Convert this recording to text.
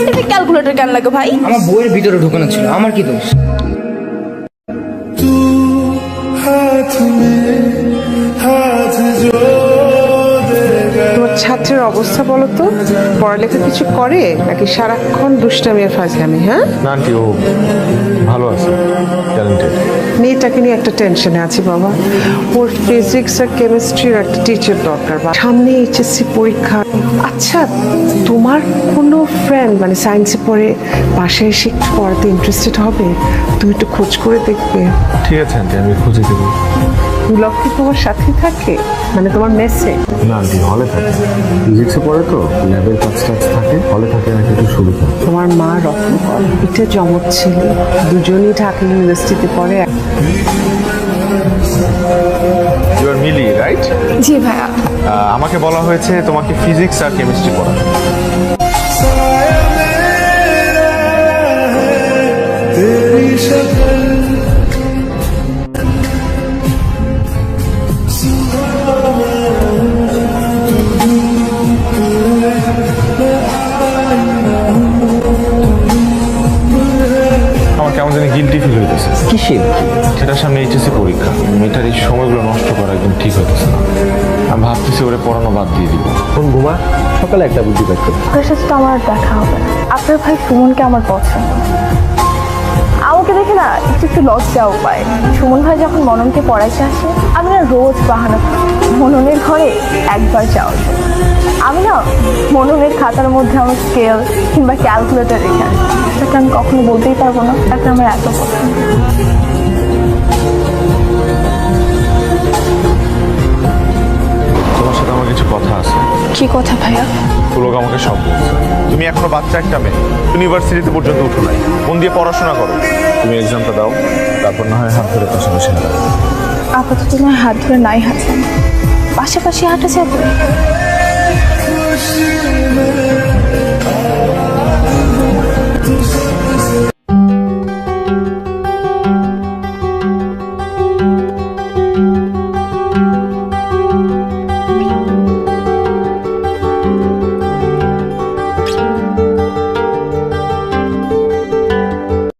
Scientific calculator কেন লাগে ভাই? আমার বইয়ের ভিতরে ঢোকানো ছিল, আমার কি দোষ? তোমার ছাত্রের অবস্থা বলো তো, পড়ালেখা কিছু করে নাকি সারাক্ষণ দুষ্টামি আর ফাজলামি? হ্যাঁ, না আন্টি, ও ভালো আছে, ট্যালেন্টেড। মেয়েটাকে নিয়ে একটা টেনশনে আছি বাবা। ওর ফিজিক্স আর কেমিস্ট্রির একটা টিচার দরকার। সামনে এইচএসসি পরীক্ষা। আচ্ছা, তোমার কোনো ফ্রেন্ড মানে সায়েন্সে পড়ে পাশে এসে একটু পড়াতে ইন্টারেস্টেড হবে? তুমি একটু খোঁজ করে দেখবে। ঠিক আছে আন্টি, আমি খুঁজে দেবো। লক্ষ্মী তোমার সাথে থাকে, মানে তোমার মেসে? না আন্টি, হলে থাকে, ফিজিক্সে পড়ে তো, ল্যাবের কাজ টাজ থাকে, হলে থাকে নাকি একটু সুবিধা। তোমার মা রত্নকর, এটা জমজ ছিল, দুজনই ঢাকা ইউনিভার্সিটিতে পড়ে। You R milli, right? জি ভাইয়া। আমাকে বলা হয়েছে তোমাকে ফিজিক্স আর কেমিস্ট্রি পড়াবে। আমার কেমন জানি গিল্টি ফিল হইতেছে। কিসের? সেটার সামনে এইচএসসি পরীক্ষা, মেয়েটার এই সময়গুলো নষ্ট করা একদম ঠিক হইতেছে না। আমি ভাবতেছি ওরে পড়ানো বাদ দিয়ে দিব। কোন ঘুমা, সকালে একটা বুদ্ধি পাইতো। আপনার সাথে তো আমার আর দেখা হবে না। আপনার ভাই সুমনকে আমার পছন্দ। আমাকে দেখে না একটু একটু লজ্জাও পায়। সুমন ভাই যখন মননকে পড়াইতে আসে, আমি না রোজ বাহানা করি মননের ঘরে একবার যাওয়ার জন্য। আমি না মননের খাতার মধ্যে আমার স্কেল কিংবা ক্যালকুলেটর রেখে আসি। তাকে আমি কখনো বলতেই পারবো না তাকে আমার এত পছন্দ। তোমার সাথে আমার কিছু কথা আছে। কি কথা ভাইয়া? পুলক আমাকে সব বলছে। তুমি এখনো বাচ্চা একটা মেয়ে, ইউনিভার্সিটিতে পর্যন্ত উঠো নাই, মন দিয়ে পড়াশোনা করো। তুমি এক্সামটা দাও, তারপর না হয় হাত ধরে পাশাপাশি হাঁটা। আপাতত না হাত ধরে নাই হাঁটলাম, পাশাপাশি হাঁটা যাবে।